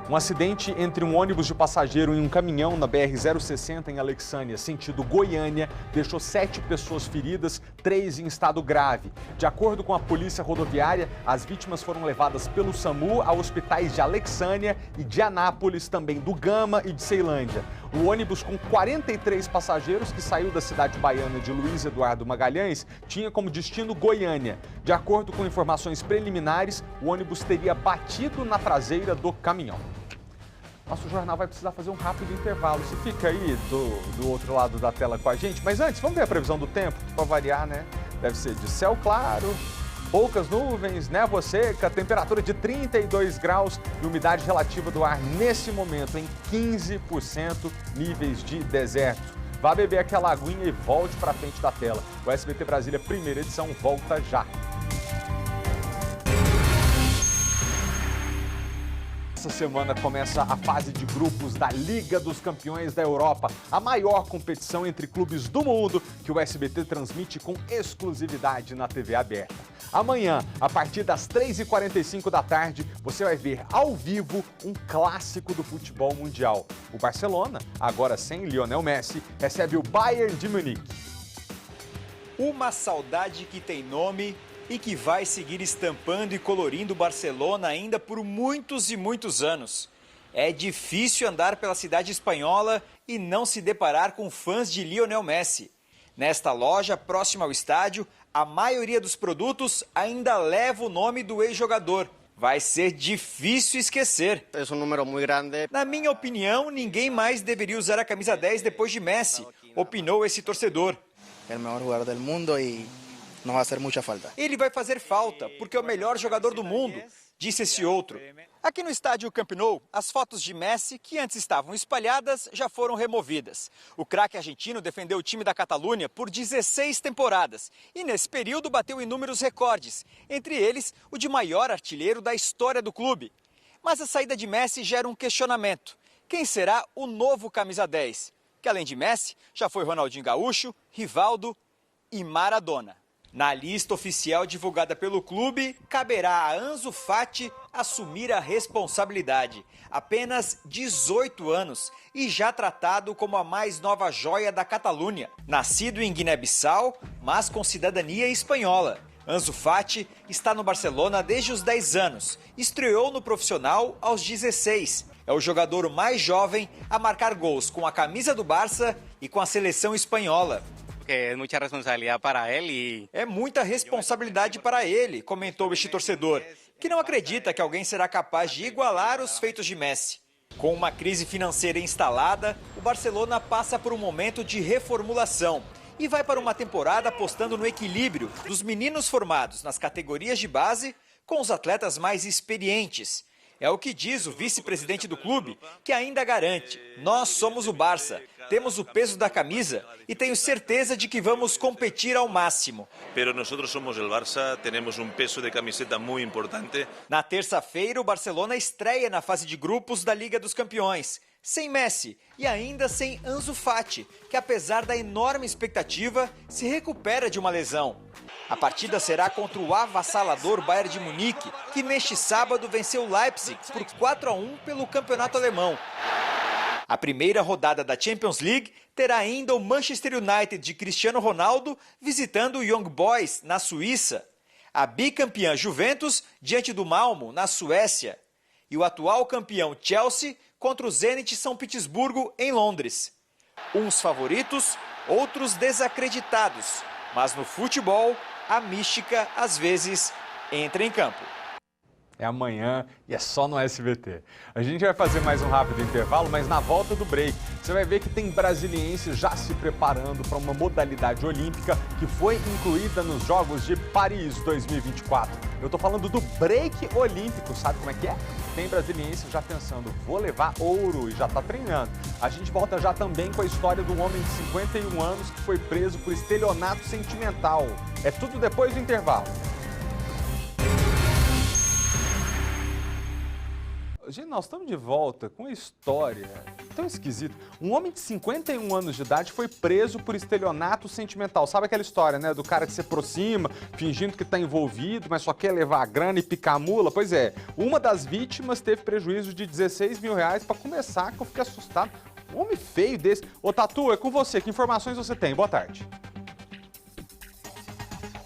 Um acidente entre um ônibus de passageiro e um caminhão na BR-060 em Alexânia, sentido Goiânia, deixou 7 pessoas feridas, 3 em estado grave. De acordo com a polícia rodoviária, as vítimas foram levadas pelo SAMU a hospitais de Alexânia e de Anápolis, também do Gama e de Ceilândia. O ônibus com 43 passageiros, que saiu da cidade baiana de Luiz Eduardo Magalhães, tinha como destino Goiânia. De acordo com informações preliminares, o ônibus teria batido na traseira do caminhão. Nosso jornal vai precisar fazer um rápido intervalo. Você fica aí do outro lado da tela com a gente. Mas antes, vamos ver a previsão do tempo, para variar, né? Deve ser de céu claro, poucas nuvens, névoa seca, temperatura de 32 graus e umidade relativa do ar nesse momento em 15%, níveis de deserto. Vá beber aquela aguinha e volte para frente da tela. O SBT Brasília, primeira edição, volta já. Essa semana começa a fase de grupos da Liga dos Campeões da Europa, a maior competição entre clubes do mundo que o SBT transmite com exclusividade na TV aberta. Amanhã, a partir das 3h45 da tarde, você vai ver ao vivo um clássico do futebol mundial. O Barcelona, agora sem Lionel Messi, recebe o Bayern de Munique. Uma saudade que tem nome e que vai seguir estampando e colorindo o Barcelona ainda por muitos e muitos anos. É difícil andar pela cidade espanhola e não se deparar com fãs de Lionel Messi. Nesta loja, próxima ao estádio, a maioria dos produtos ainda leva o nome do ex-jogador. Vai ser difícil esquecer. É um número muito grande. Na minha opinião, ninguém mais deveria usar a camisa 10 depois de Messi, opinou esse torcedor. É o melhor jogador do mundo e não vai fazer muita falta. Ele vai fazer falta, porque é o melhor jogador do mundo, disse esse outro. Aqui no estádio Camp Nou, as fotos de Messi, que antes estavam espalhadas, já foram removidas. O craque argentino defendeu o time da Catalunha por 16 temporadas e, nesse período, bateu inúmeros recordes, entre eles o de maior artilheiro da história do clube. Mas a saída de Messi gera um questionamento. Quem será o novo camisa 10? Que, além de Messi, já foi Ronaldinho Gaúcho, Rivaldo e Maradona. Na lista oficial divulgada pelo clube, caberá a Ansu Fati assumir a responsabilidade. Apenas 18 anos e já tratado como a mais nova joia da Catalunha. Nascido em Guiné-Bissau, mas com cidadania espanhola. Ansu Fati está no Barcelona desde os 10 anos. Estreou no profissional aos 16. É o jogador mais jovem a marcar gols com a camisa do Barça e com a seleção espanhola. É muita responsabilidade para ele. É muita responsabilidade para ele, comentou este torcedor, que não acredita que alguém será capaz de igualar os feitos de Messi. Com uma crise financeira instalada, o Barcelona passa por um momento de reformulação e vai para uma temporada apostando no equilíbrio dos meninos formados nas categorias de base com os atletas mais experientes. É o que diz o vice-presidente do clube, que ainda garante: nós somos o Barça, temos o peso da camisa e tenho certeza de que vamos competir ao máximo. Pero nosotros somos el Barça, tenemos un peso de camiseta muy importante. Na terça-feira, o Barcelona estreia na fase de grupos da Liga dos Campeões, sem Messi e ainda sem Ansu Fati, que apesar da enorme expectativa, se recupera de uma lesão. A partida será contra o avassalador Bayern de Munique, que neste sábado venceu o Leipzig por 4-1 pelo campeonato alemão. A primeira rodada da Champions League terá ainda o Manchester United de Cristiano Ronaldo visitando o Young Boys na Suíça. A bicampeã Juventus diante do Malmo, na Suécia. E o atual campeão Chelsea contra o Zenit São Petersburgo, em Londres. Uns favoritos, outros desacreditados. Mas no futebol, a mística, às vezes, entra em campo. É amanhã e é só no SBT. A gente vai fazer mais um rápido intervalo, mas na volta do break, você vai ver que tem brasilienses já se preparando para uma modalidade olímpica que foi incluída nos Jogos de Paris 2024. Eu tô falando do break olímpico, sabe como é que é? Tem brasiliense já pensando, vou levar ouro e já tá treinando. A gente volta já também com a história do homem de 51 anos que foi preso por estelionato sentimental. É tudo depois do intervalo. Gente, nós estamos de volta com uma história tão esquisita. Um homem de 51 anos de idade foi preso por estelionato sentimental. Sabe aquela história, né? Do cara que se aproxima, fingindo que está envolvido, mas só quer levar a grana e picar a mula? Pois é, uma das vítimas teve prejuízo de 16 mil reais. Para começar, que eu fiquei assustado. Um homem feio desse. Ô, Tatu, é com você. Que informações você tem? Boa tarde.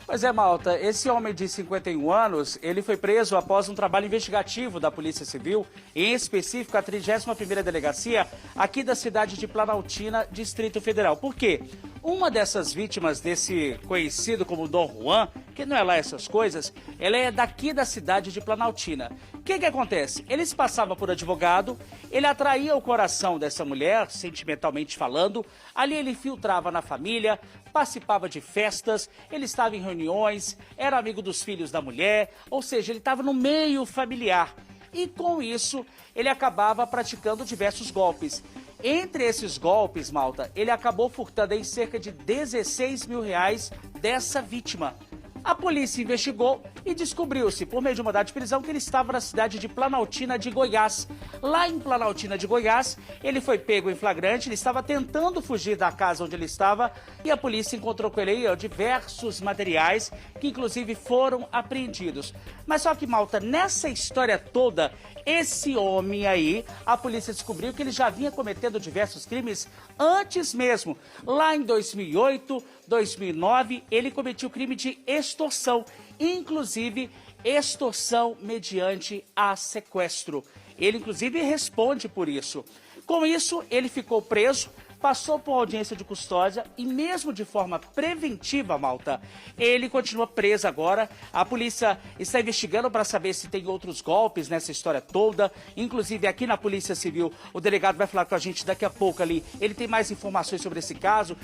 Pois é, Malta, esse homem de 51 anos, ele foi preso após um trabalho investigativo da Polícia Civil, em específico a 31ª Delegacia, aqui da cidade de Planaltina, Distrito Federal. Por quê? Uma dessas vítimas desse conhecido como Dom Juan, que não é lá essas coisas, ela é daqui da cidade de Planaltina. O que acontece? Ele se passava por advogado, ele atraía o coração dessa mulher, sentimentalmente falando, ali ele filtrava na família, participava de festas, ele estava em reuniões, era amigo dos filhos da mulher, ou seja, ele estava no meio familiar. E com isso, ele acabava praticando diversos golpes. Entre esses golpes, Malta, ele acabou furtando aí cerca de 16 mil reais dessa vítima. A polícia investigou e descobriu-se, por meio de mandado de prisão, que ele estava na cidade de Planaltina de Goiás. Lá em Planaltina de Goiás, ele foi pego em flagrante, ele estava tentando fugir da casa onde ele estava e a polícia encontrou com ele aí, diversos materiais que inclusive foram apreendidos. Mas só que, Malta, nessa história toda, esse homem aí, a polícia descobriu que ele já vinha cometendo diversos crimes antes mesmo. Lá em 2008, 2009, ele cometeu o crime de extorsão, inclusive extorsão mediante a sequestro. Ele, inclusive, responde por isso. Com isso, ele ficou preso, passou por audiência de custódia e mesmo de forma preventiva, Malta, ele continua preso agora. A polícia está investigando para saber se tem outros golpes nessa história toda. Inclusive, aqui na Polícia Civil, o delegado vai falar com a gente daqui a pouco ali. Ele tem mais informações sobre esse caso,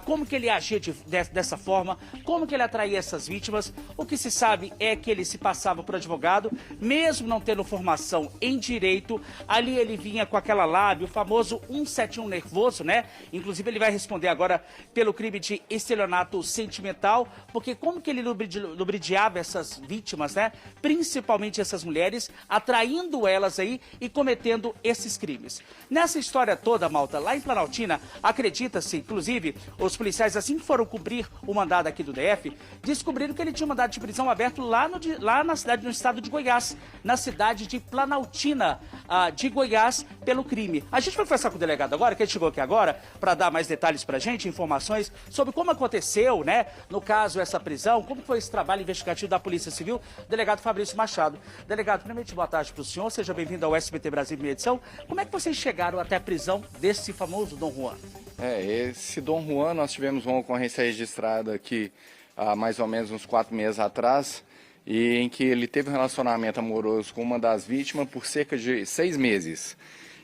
como que ele agia dessa forma, como que ele atraía essas vítimas. O que se sabe é que ele se passava por advogado, mesmo não tendo formação em direito. Ali ele vinha com aquela lábia, o famoso 171 nervoso, né? Inclusive, ele vai responder agora pelo crime de estelionato sentimental, porque como que ele lubridiava essas vítimas, né? Principalmente essas mulheres, atraindo elas aí e cometendo esses crimes. Nessa história toda, Malta, lá em Planaltina, acredita-se, inclusive, os policiais, assim que foram cumprir o mandado aqui do DF, descobriram que ele tinha um mandado de prisão aberto lá na cidade, no estado de Goiás, na cidade de Planaltina, de Goiás, pelo crime. A gente vai conversar com o delegado agora, que ele chegou aqui agora, para dar mais detalhes para a gente, informações sobre como aconteceu, né, no caso, essa prisão, como foi esse trabalho investigativo da Polícia Civil. Delegado Fabrício Machado. Delegado, primeiramente, boa tarde para o senhor, seja bem-vindo ao SBT Brasil Meia Edição. Como é que vocês chegaram até a prisão desse famoso Dom Juan? Esse Dom Juan, nós tivemos uma ocorrência registrada aqui há mais ou menos uns 4 meses atrás, e em que ele teve um relacionamento amoroso com uma das vítimas por cerca de 6 meses.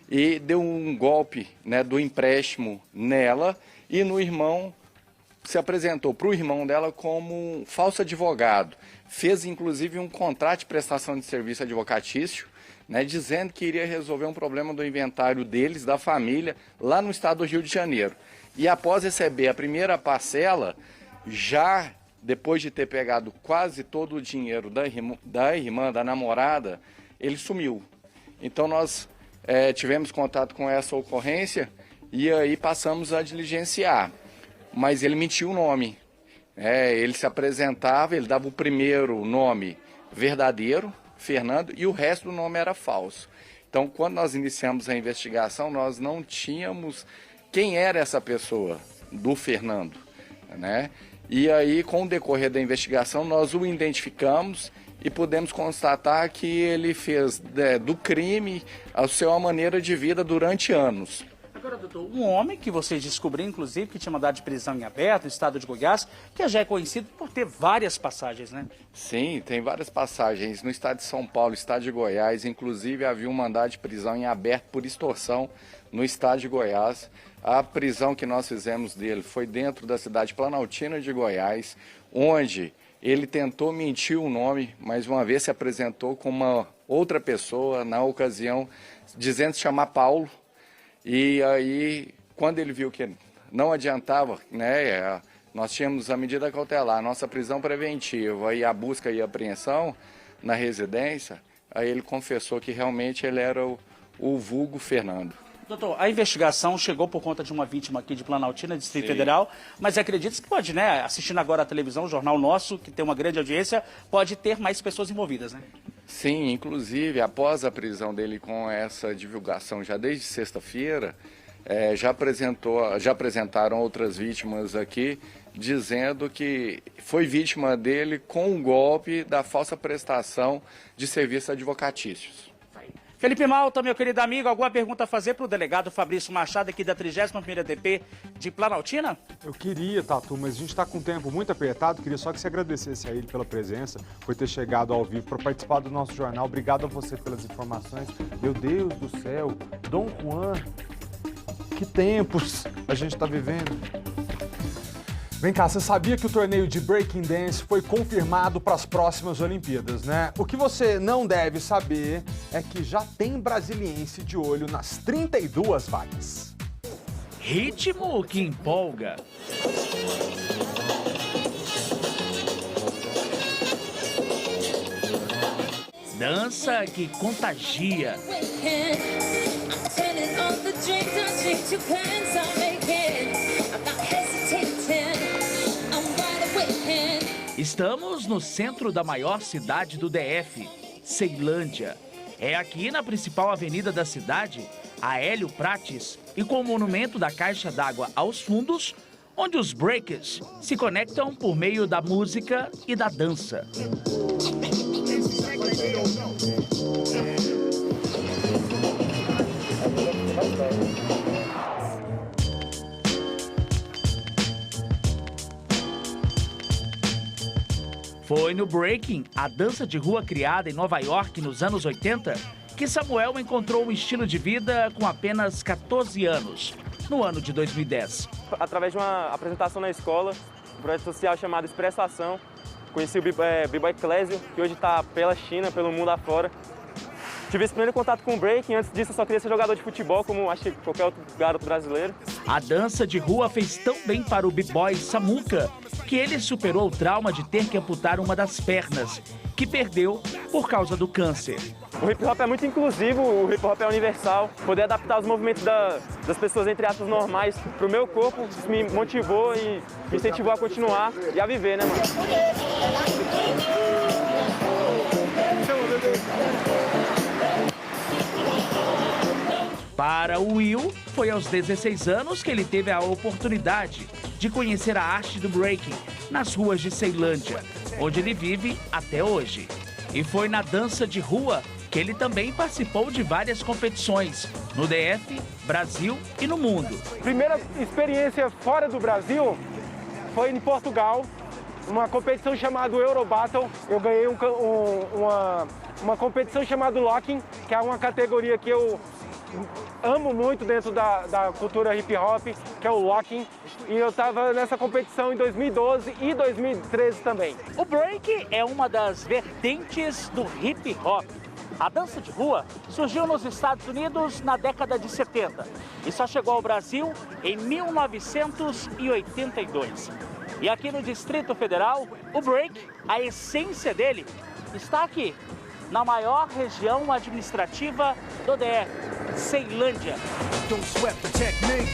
E deu um golpe, né, do empréstimo nela e no irmão, se apresentou para o irmão dela como um falso advogado. Fez inclusive um contrato de prestação de serviço advocatício, né, dizendo que iria resolver um problema do inventário deles, da família, lá no estado do Rio de Janeiro. E após receber a primeira parcela, já depois de ter pegado quase todo o dinheiro da irmã, da namorada, ele sumiu. Então nós tivemos contato com essa ocorrência e aí passamos a diligenciar. Mas ele mentiu o nome. Ele se apresentava, ele dava o primeiro nome verdadeiro, Fernando, e o resto do nome era falso. Então, quando nós iniciamos a investigação, nós não tínhamos quem era essa pessoa do Fernando, né? E aí, com o decorrer da investigação, nós o identificamos e pudemos constatar que ele fez do crime a sua maneira de vida durante anos. Agora, doutor, um homem que vocês descobriram, inclusive, que tinha mandado de prisão em aberto no estado de Goiás, que já é conhecido por ter várias passagens, né? Sim, tem várias passagens no estado de São Paulo, estado de Goiás. Inclusive, havia um mandado de prisão em aberto por extorsão no estado de Goiás. A prisão que nós fizemos dele foi dentro da cidade planaltina de Goiás, onde ele tentou mentir o nome, mas uma vez se apresentou com uma outra pessoa, na ocasião, dizendo se chamar Paulo. E aí, quando ele viu que não adiantava, né, nós tínhamos a medida cautelar, a nossa prisão preventiva e a busca e apreensão na residência, aí ele confessou que realmente ele era o vulgo Fernando. Doutor, a investigação chegou por conta de uma vítima aqui de Planaltina, Distrito Federal, mas acredita que pode, né, assistindo agora a televisão, o Jornal Nosso, que tem uma grande audiência, pode ter mais pessoas envolvidas, né? Sim, inclusive, após a prisão dele com essa divulgação, já desde sexta-feira, já apresentaram outras vítimas aqui, dizendo que foi vítima dele com o golpe da falsa prestação de serviços advocatícios. Felipe Malta, meu querido amigo, alguma pergunta a fazer para o delegado Fabrício Machado aqui da 31ª DP de Planaltina? Eu queria, Tatu, mas a gente está com o tempo muito apertado. Queria só que você agradecesse a ele pela presença, por ter chegado ao vivo, por participar do nosso jornal. Obrigado a você pelas informações. Meu Deus do céu, Dom Juan, que tempos a gente está vivendo. Vem cá, você sabia que o torneio de Breaking Dance foi confirmado para as próximas Olimpíadas, né? O que você não deve saber é que já tem brasiliense de olho nas 32 vagas. Ritmo que empolga. Dança que contagia. Estamos no centro da maior cidade do DF, Ceilândia. É aqui na principal avenida da cidade, a Hélio Prates, e com o monumento da caixa d'água aos fundos, onde os breakers se conectam por meio da música e da dança. Foi no breaking, a dança de rua criada em Nova York nos anos 80, que Samuel encontrou um estilo de vida com apenas 14 anos, no ano de 2010. Através de uma apresentação na escola, um projeto social chamado Expressação, conheci o B-Boy Clésio, que hoje está pela China, pelo mundo afora. Tive esse primeiro contato com o breaking, antes disso eu só queria ser jogador de futebol, como acho que qualquer outro garoto brasileiro. A dança de rua fez tão bem para o B-Boy Samuca, que ele superou o trauma de ter que amputar uma das pernas, que perdeu por causa do câncer. O hip-hop é muito inclusivo, o hip-hop é universal. Poder adaptar os movimentos das pessoas, entre aspas, normais para o meu corpo, isso me motivou e me incentivou a continuar e a viver, né, mano? Para o Will, foi aos 16 anos que ele teve a oportunidade de conhecer a arte do breaking nas ruas de Ceilândia, onde ele vive até hoje. E foi na dança de rua que ele também participou de várias competições, no DF, Brasil e no mundo. Primeira experiência fora do Brasil foi em Portugal, uma competição chamada Eurobattle. Eu ganhei uma competição chamada Locking, que é uma categoria que eu amo muito dentro da cultura hip hop, que é o locking, e eu estava nessa competição em 2012 e 2013 também. O break é uma das vertentes do hip hop. A dança de rua surgiu nos Estados Unidos na década de 70 e só chegou ao Brasil em 1982. E aqui no Distrito Federal, o break, a essência dele, está aqui, na maior região administrativa do DF, Ceilândia. Don't sweat the technique.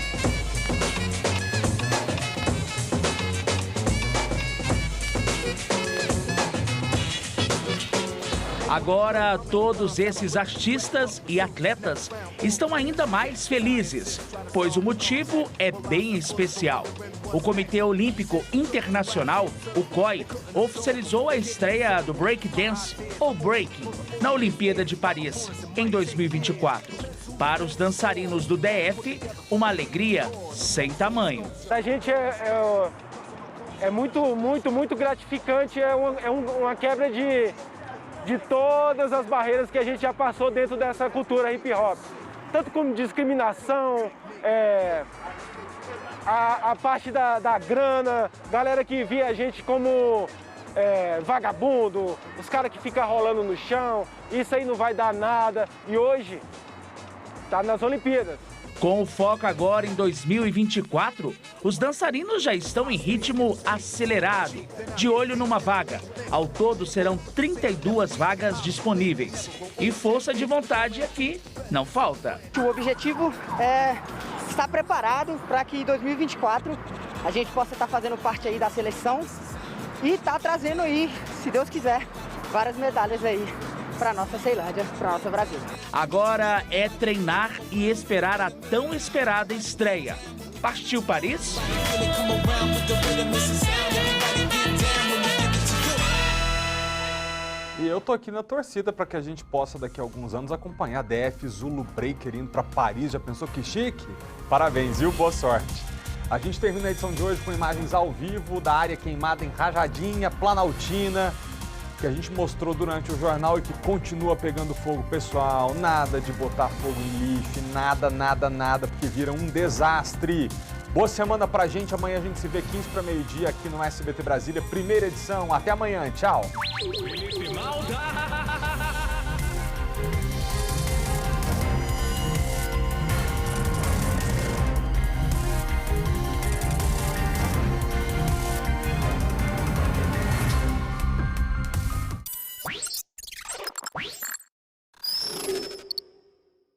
Agora, todos esses artistas e atletas estão ainda mais felizes, pois o motivo é bem especial. O Comitê Olímpico Internacional, o COI, oficializou a estreia do breakdance, ou breaking, na Olimpíada de Paris, em 2024. Para os dançarinos do DF, uma alegria sem tamanho. A gente é muito gratificante, uma quebra de todas as barreiras que a gente já passou dentro dessa cultura hip hop. Tanto como discriminação, a parte da grana, galera que via a gente como vagabundo, os caras que ficam rolando no chão, isso aí não vai dar nada. E hoje está nas Olimpíadas. Com o foco agora em 2024, os dançarinos já estão em ritmo acelerado, de olho numa vaga. Ao todo serão 32 vagas disponíveis. E força de vontade aqui não falta. O objetivo é estar preparado para que em 2024 a gente possa estar fazendo parte aí da seleção e estar trazendo aí, se Deus quiser, várias medalhas aí para nossa Ceilândia, para nosso Brasil. Agora é treinar e esperar a tão esperada estreia. Partiu Paris? E eu tô aqui na torcida para que a gente possa daqui a alguns anos acompanhar a DF Zulu Breaker indo para Paris. Já pensou que chique? Parabéns, viu? Boa sorte. A gente termina a edição de hoje com imagens ao vivo da área queimada em Rajadinha, Planaltina, que a gente mostrou durante o jornal e que continua pegando fogo. Pessoal, nada de botar fogo em lixo, nada, porque vira um desastre. Boa semana pra gente, amanhã a gente se vê 15 para meio-dia aqui no SBT Brasília, primeira edição. Até amanhã, tchau.